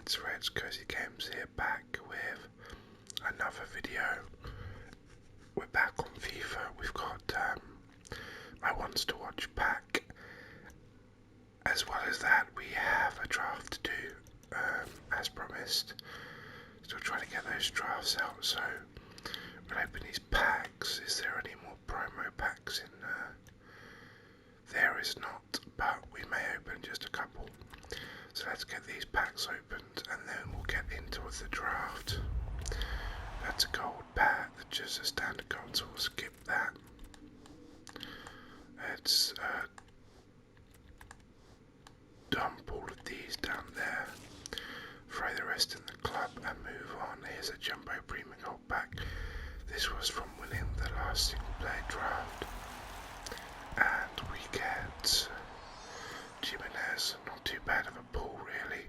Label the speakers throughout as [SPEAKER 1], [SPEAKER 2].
[SPEAKER 1] It's Reds Cozy Games here, back with another video. We're back on FIFA. We've got my ones to watch pack. As well as that, we have a draft to do, as promised. Still trying to get those drafts out, so we'll open these packs. Is there any more promo packs in there? Is not, but we may open just a couple. So let's get these packs opened and then we'll get into the draft. That's a gold pack, that's just a standard gold, so we'll skip that. Let's dump all of these down there, throw the rest in the club and move on. Here's a jumbo premium gold pack. This was from winning the last single player draft. And we get Jimenez, not too bad of a pull really.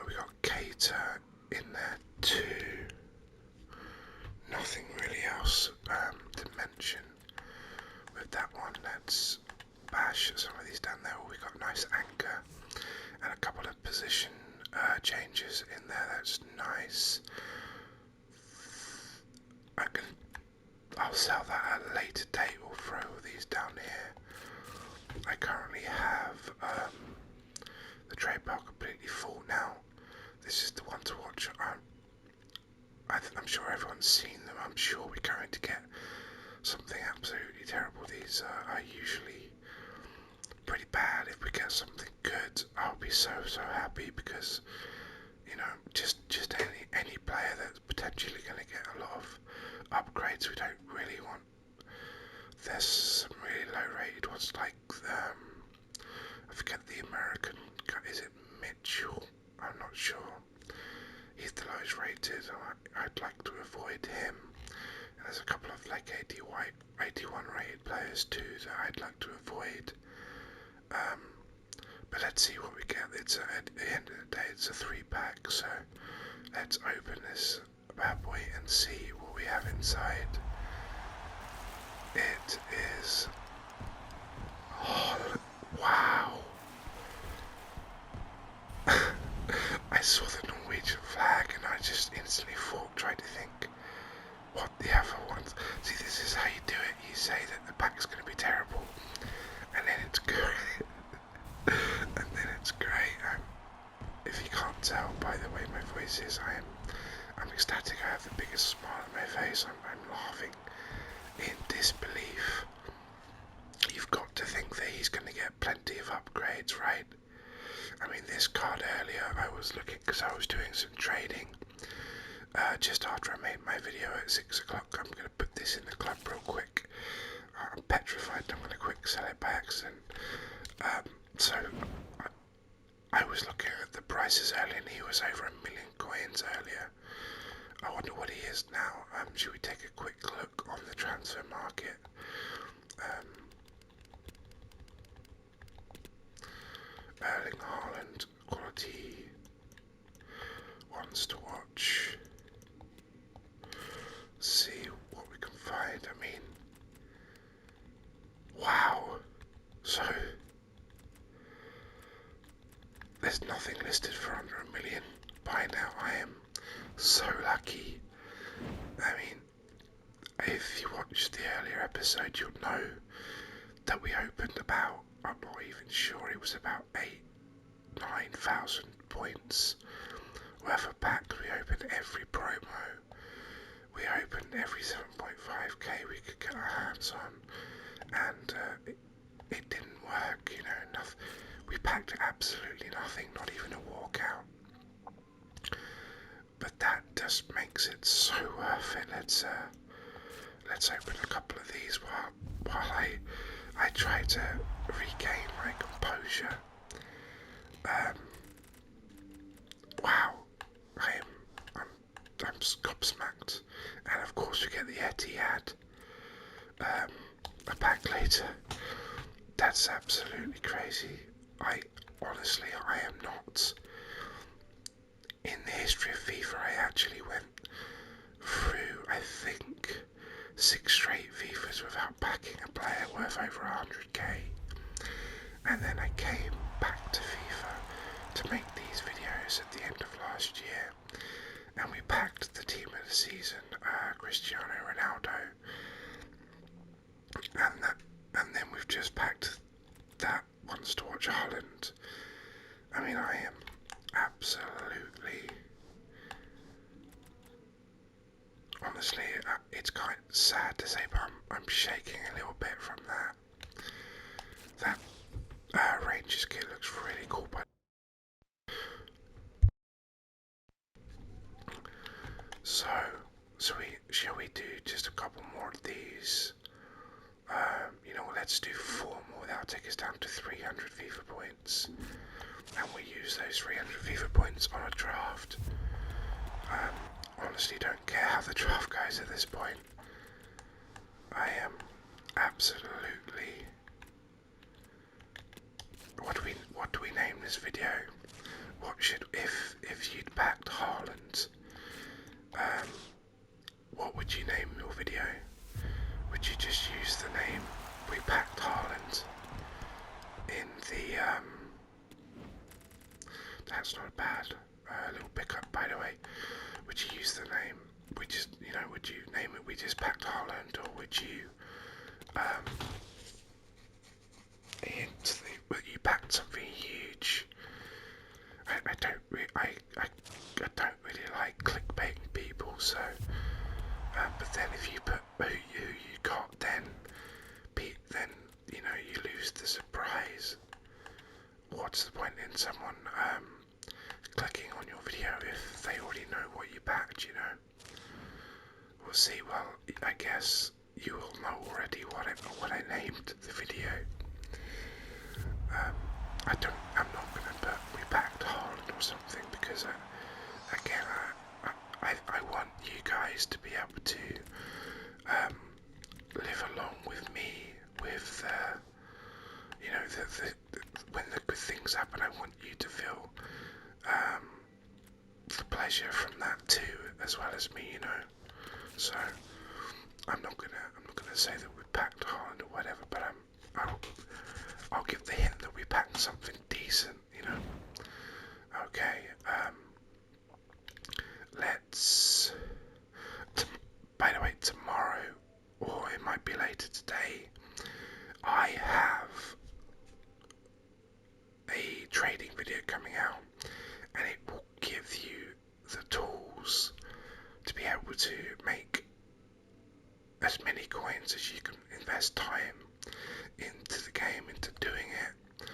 [SPEAKER 1] We got Cater in there too. Nothing really else to mention with that one. Let's bash some of these down there. We got a nice anchor and a couple of position changes in there. That's nice. I'll sell that at a later date. We'll throw these down here. I currently have the trade pile completely full now. This is the one to watch. I'm sure everyone's seen them. I'm sure we're going to get something absolutely terrible. These are usually pretty bad. If we get something good, I'll be so happy, because you know, just any player that's potentially going to get a lot of upgrades we don't really want. There's some really low rated ones like I forget the American guy, is it Mitchell? I'm not sure. He's the lowest rated. I'd like to avoid him. And there's a couple of like 81 rated players too that I'd like to avoid. But let's see what we get. It's at the end of the day, it's a 3-pack, so let's open this bad boy and see what we have inside. It is, oh wow. I saw the Norwegian flag and I just instantly tried to think what the other ones. See, this is how you do it. You say that the pack is going to be terrible, and then it's great. And then it's great. If you can't tell by the way my voice is, I'm ecstatic. I have the biggest smile on my face. I'm laughing in disbelief. You've got to think that he's going to get plenty of upgrades, right? I mean, this card earlier, I was looking because I was doing some trading just after I made my video at 6 o'clock. I'm going to put this in the club real quick. I'm petrified I'm going to quick sell it by accident. So I was looking at the prices earlier and he was over 1 million coins earlier. I wonder what he is now. Should we take a quick look on the transfer market? Erling Haaland, quality ones to watch. See what we can find. I mean, wow. So there's nothing listed for under 1 million. By now I am so lucky. I mean, if you watched the earlier episode, you'll know that we opened about, I'm not even sure, it was about 9,000 points worth of packs. We opened every promo. We opened every 7.5k we could get our hands on, and it didn't work, you know. Nothing. We packed absolutely nothing, not even a walkout. But that just makes it so worth it. Let's open a couple of these while I try to regain my composure. Wow, I'm gobsmacked. And of course we get the Etihad a pack later. That's absolutely crazy. Honestly, I am not. In the history of FIFA, I actually went through, I think, 6 straight FIFAs without packing a player worth over 100k. And then I came back to FIFA to make these videos at the end of last year, and we packed the team of the season, Cristiano Ronaldo, and then we've just packed that wants to watch Holland. I mean, I am absolutely, honestly, it's quite sad to say, but I'm shaking a little bit from that. That Rangers kit looks really cool, but shall we do just a couple more of these? You know, let's do 4 more. That'll take us down to 300 FIFA points, and we use those 300 FIFA points on a draft. Honestly, don't care how the draft goes at this point. I am absolutely. What do we name this video? What should if you'd backed Haaland? What would you name your video? Would you just use the name "We backed Haaland" in the That's not a bad little pickup, by the way. Would you use the name? Would you name it "We just packed Haaland," or would you hint that you packed something huge? I don't really like clickbaiting people, so. But then if you put who you got, then you lose the surprise. What's the point in someone clicking on your video if they already know what you backed? We'll see. Well, I guess you will know already what I named the video. I'm not gonna put "We backed Haaland" or something, because again, I want you guys to be able to live along with me with when the good things happen. I want you to feel the pleasure from that too, as well as me. So I'm not gonna say that we packed Haaland or whatever, but I'll give the hint that we packed something decent. Okay. By the way, tomorrow, or it might be later today, I have a trading video coming out, and it will give you the tools to be able to make as many coins as you can invest time into the game, into doing it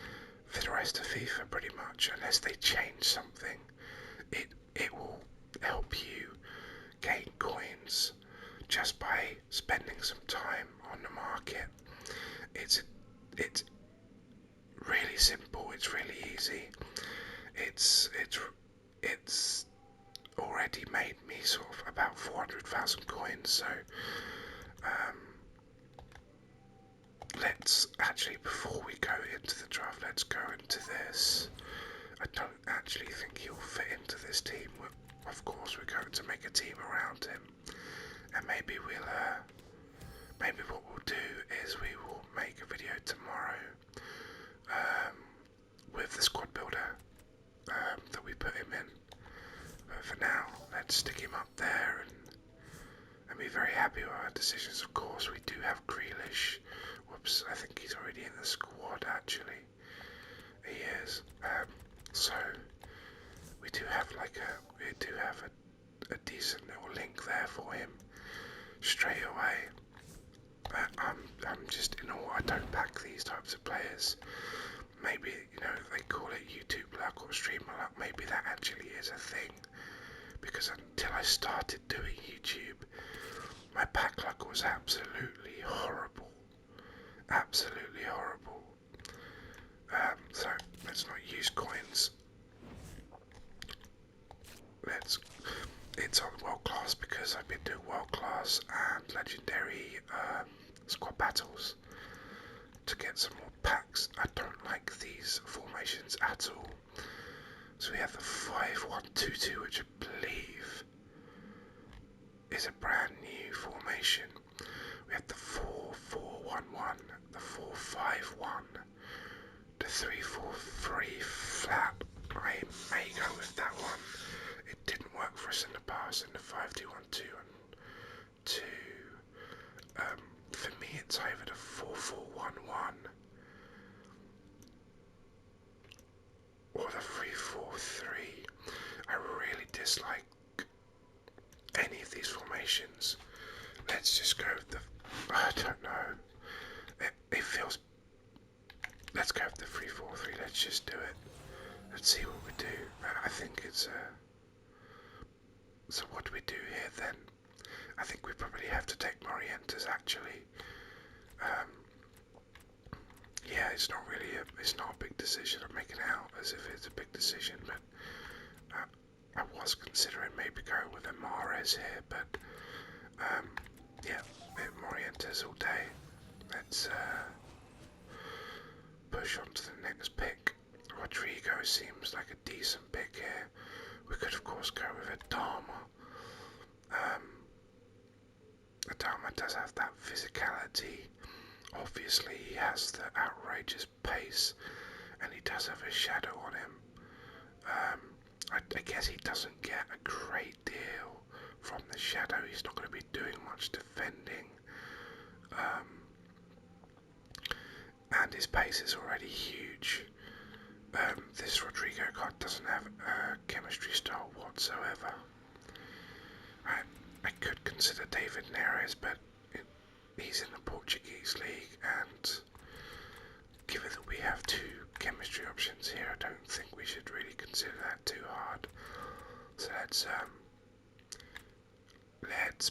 [SPEAKER 1] for the rest of FIFA, pretty much, unless they change something. It will help you gain coins just by spending some time on the market. It's really simple. It's really easy. It's already made me sort of about 400,000 coins. So let's actually, before we go into the draft, let's go into this. I don't actually think he'll fit into this team. Of course, we're going to make a team around him, and maybe what we'll do is we will make a video tomorrow with the squad builder that we put him in. But for now, let's stick him up there and be very happy with our decisions. Of course, we do have Grealish. Whoops, I think he's already in the squad, actually. He is. So we do have a decent little link there for him straight away. But I'm just in awe. I don't back these types of players. Maybe they call it YouTube luck or streamer luck. Maybe that actually is a thing, because until I started doing YouTube, my pack luck was absolutely horrible. Absolutely horrible. So let's not use coins. It's on world class because I've been doing world class and legendary squad battles to get some more packs. I don't like these formations at all. So we have the 5-1-2-2, which I believe is a brand new formation. We have the 4-4-1-1, the 4-5-1, the 3-4-3 flat. Oh, I may go with that one. It didn't work for us in the past in the 5-2-1-2 and 2. For me, it's either the 4-4-1-1 or the 3-4-3. I really dislike any of these formations. Let's just go with the. I don't know. It feels. Let's go with the 3-4-3. Let's just do it. Let's see what we do. I think it's So what do we do here then? I think we probably have to take Morientes actually. Yeah, it's not really it's not a big decision. I'm making it out as if it's a big decision, but I was considering maybe going with a Mahrez here, but yeah, Morientes all day. Let's push on to the next pick. Rodrigo seems like a decent pick here. We could of course go with Adama. Adama does have that physicality. Obviously he has the outrageous pace and he does have a shadow on him. I guess he doesn't get a great deal from the shadow. He's not going to be doing much defending. And his pace is already huge. This Rodrigo card doesn't have a chemistry style whatsoever. I could consider David Neres, but he's in the Portuguese league, and given that we have two chemistry options here, I don't think we should really consider that too hard. So let's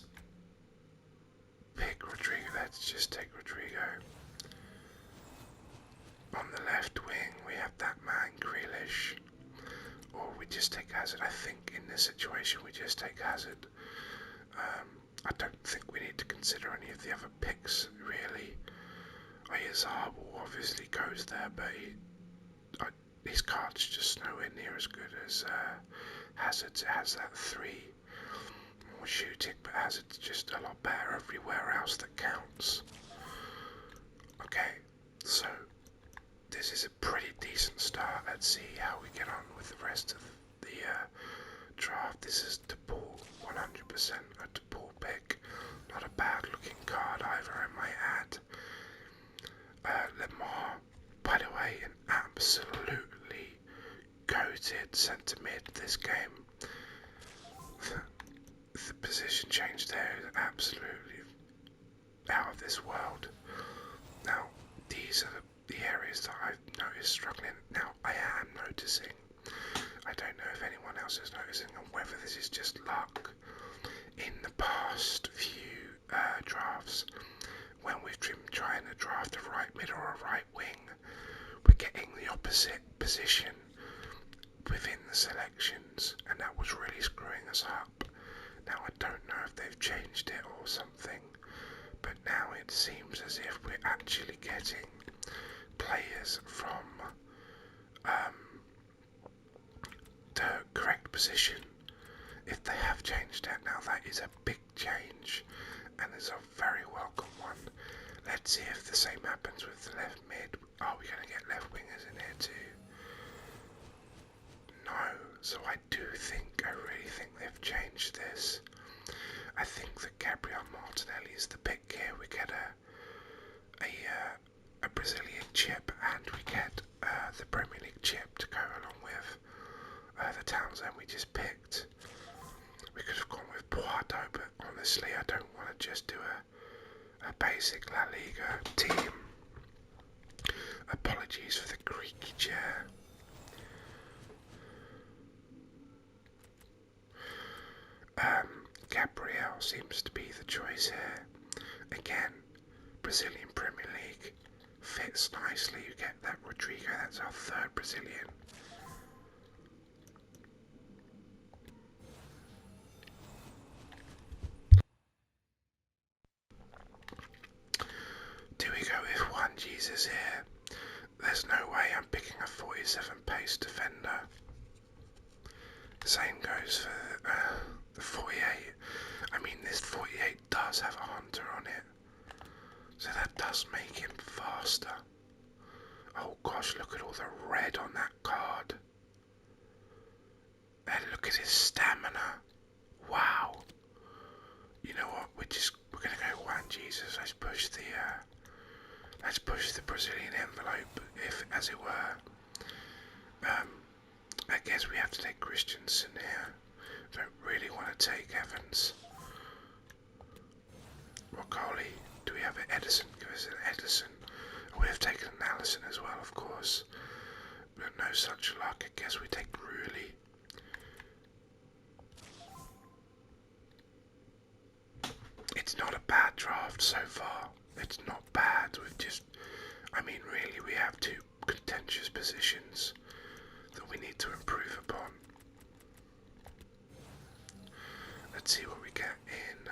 [SPEAKER 1] pick Rodrigo. Let's just take Rodrigo. On the left wing, we have that man Grealish, or we just take Hazard. I think in this situation we just take Hazard. I don't think we need to consider any of the other picks really. Oyazabal obviously goes there, but his card's just nowhere near as good as Hazard's. It has that 3 more shooting, but Hazard's just a lot better everywhere else that counts. Okay, so this is a pretty decent start. Let's see how we get on with the rest of the draft. This is DePaul, 100% a DePaul pick. Not a bad looking card either, I might add. Lemar, by the way, an absolutely goated centre mid this game. The position change there is absolutely out of this world. Now, these are the areas that I've noticed struggling. Now, I am noticing. I don't know if anyone else is noticing and whether this is just luck. In the past few drafts, when we've been trying to draft a right mid or a right wing, we're getting the opposite position within the selections, and that was really screwing us up. Now I don't know if they've changed it or something, but now it seems as if we're actually getting players from the correct position. If they have changed it now, that is a big change and is a very welcome one. Let's see if the same happens with the left mid. Are we going to get left wingers in here too? No, so I really think they've changed this. I think that Gabriel Martinelli is the pick here. We get a Brazilian chip, and we get the Premier League chip to go along with the Townsend we just picked. We could have gone with Puerto, but honestly I don't want to just do a basic La Liga team. Apologies for the creaky chair. Gabriel seems to be the choice here. Again, Brazilian Premier League fits nicely. You get that Rodrigo, that's our third Brazilian. Do we go with Juan Jesus here? There's no way I'm picking a 47 pace defender. Same goes for the 48. I mean, this 48 does have a hunter on it, so that does make him faster. Oh gosh, look at all the red on that card. And look at his stamina. Wow. You know what? We're gonna go Juan Jesus. Let's push the Brazilian envelope, if as it were. I guess we have to take Christensen here. Don't really want to take Evans. What goalie? Do we have an Edison? Give us an Edison. We have taken an Allison as well, of course. But no such luck. I guess we take Rulli. It's not a bad draft so far. It's not bad. Really, we have two contentious positions that we need to improve upon. Let's see what we get in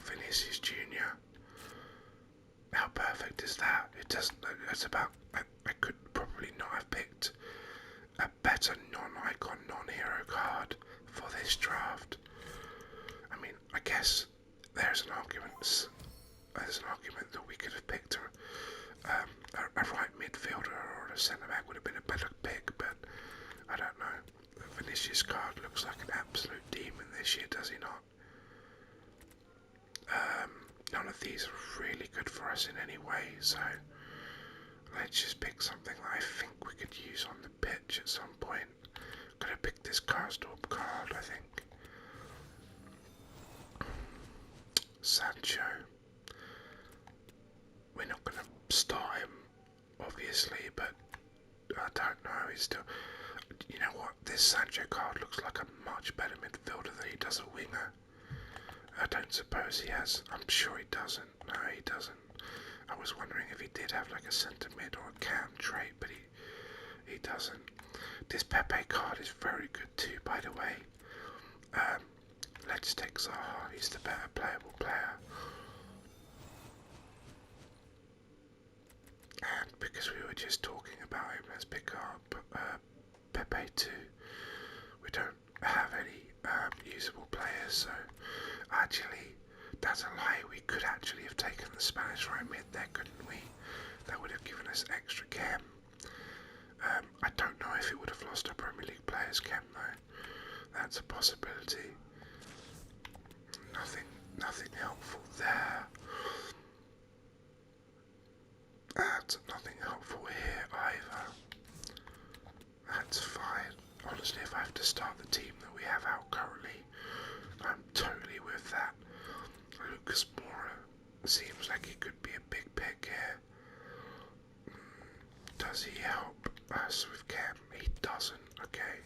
[SPEAKER 1] Vinicius Jr. How perfect is that? It doesn't. It's about. I could probably not have picked a better non-icon, non-hero card for this draft. I guess there's an argument. That we could have picked a right midfielder or a centre back would have been a better pick, but I don't know. Vinicius card looks like an absolute demon this year, does he not? None of these are really good for us in any way, so let's just pick something that I think we could use on the pitch at some point. Could have picked this Karsdorp card, I think. Sancho. We're not going to start him, obviously, but I don't know. He's still. You know what? This Sancho card looks like a much better midfielder than he does a winger. I don't suppose he has. I'm sure he doesn't. No, he doesn't. I was wondering if he did have like a centre mid or a cam trait, but he doesn't. This Pepe card is very good too, by the way. Let's take Zaha. He's the better playable player. And because we were just talking about him, let's pick up Pepe too. We don't have any usable players, so actually, that's a lie. We could actually have taken the Spanish right mid there, couldn't we? That would have given us extra chem. I don't know if it would have lost our Premier League players chem though. That's a possibility. Nothing helpful there. And nothing helpful here either. That's fine. Honestly, if I have to start the team that we have out currently, I'm totally with that. Lucas Moura seems like he could be a big pick here. Does he help us with chem? He doesn't. Okay.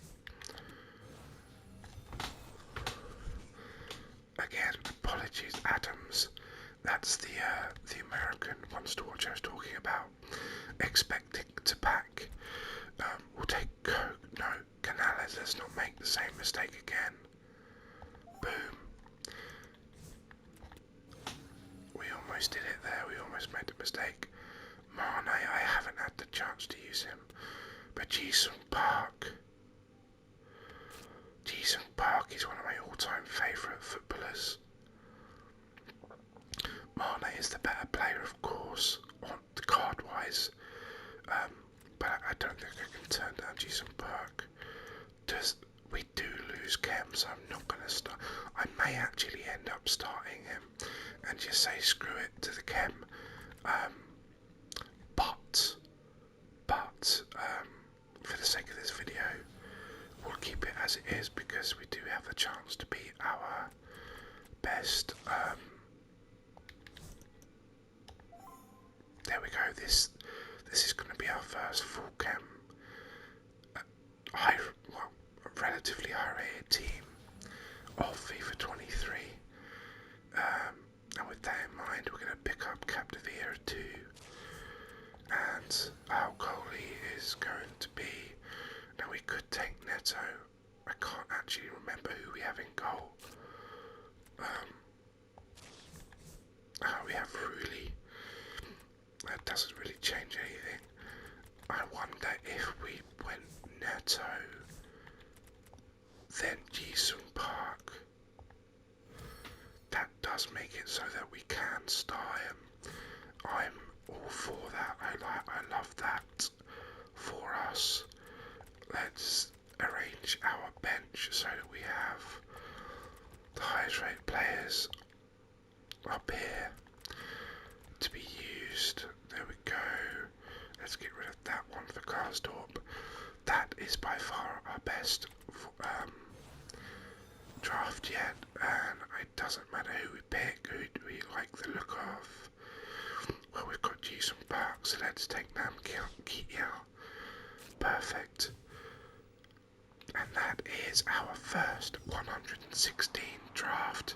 [SPEAKER 1] Again, apologies, Adams. That's the American Monster Watch I was talking about. Expecting to pack. We'll take Coke. No, Canales. Let's not make the same mistake again. Boom. We almost did it there. We almost made a mistake. Mane, I haven't had the chance to use him. But Ji-sung Park. Ji-sung Park is one of my all-time favourite footballers. Mane is the better player, of course, on the card-wise. But I don't think I can turn down Ji-sung Park. We do lose Chem, so I'm not going to start. I may actually end up starting him and just say screw it to the Chem. But for the sake of this video, we'll keep it as it is because we do have the chance to beat our best. There we go. This is going to be our first full Chem, relatively high-rated team of FIFA 23. And with that in mind, we're going to pick up Capdevila too. And our goalie is going to be. Now we could take Neto. I can't actually remember who we have in goal. We have Rulli. That doesn't really change anything. I wonder if we went Neto, then Ji-sung Park. That does make it so that we can start him. I'm all for that. I love that for us. Let's arrange change our bench so that we have the highest rated players up here to be used. There we go. Let's get rid of that one for Karsdorp. That is by far our best draft yet, and it doesn't matter who we pick, who do we like the look of. Well, we've got Jason Park, so let's take Nam Kiel. Perfect. And that is our first 116 draft.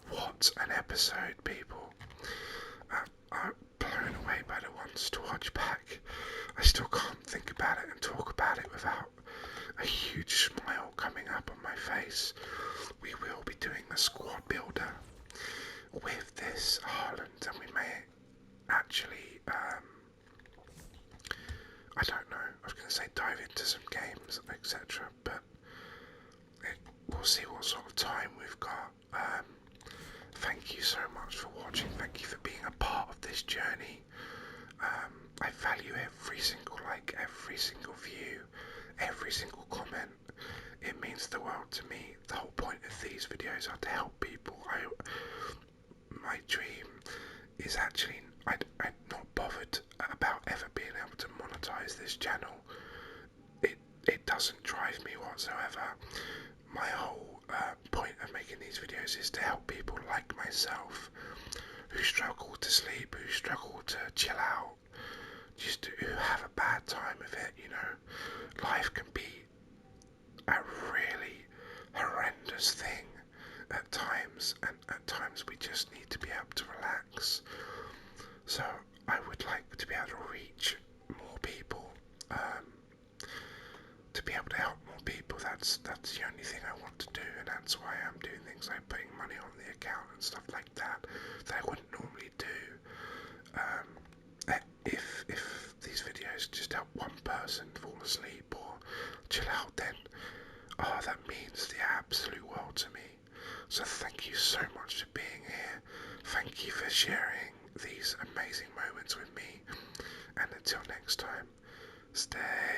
[SPEAKER 1] What an episode, people. I'm blown away by the ones to watch back. I still can't think about it and talk about it without a huge smile coming up on my face. We will be doing the squad builder with this Haaland, and we may actually, I don't know, I was going to say dive into some games, etc., but we'll see what sort of time we've got. Thank you so much for watching, thank you for being a part of this journey. I value every single like, every single view, every single comment. It means the world to me. The whole point of these videos are to help people. My dream is actually, I'm not bothered about ever being able to monetize this channel. It doesn't drive me whatsoever. My whole point of making these videos is to help people like myself who struggle to sleep, who struggle to chill out, just who have a bad time of it, you know. Life can be a really horrendous thing at times, and at times we just need to be able to relax. So I would like to be able to reach more people, to be able to help more people. That's the only thing I want to do, and that's why I'm doing things like putting money on the account and stuff like that I wouldn't normally do. If these videos just help one person fall asleep or chill out, then that means the absolute world to me. So thank you so much for being here. Thank you for sharing these amazing moments with me. And until next time, stay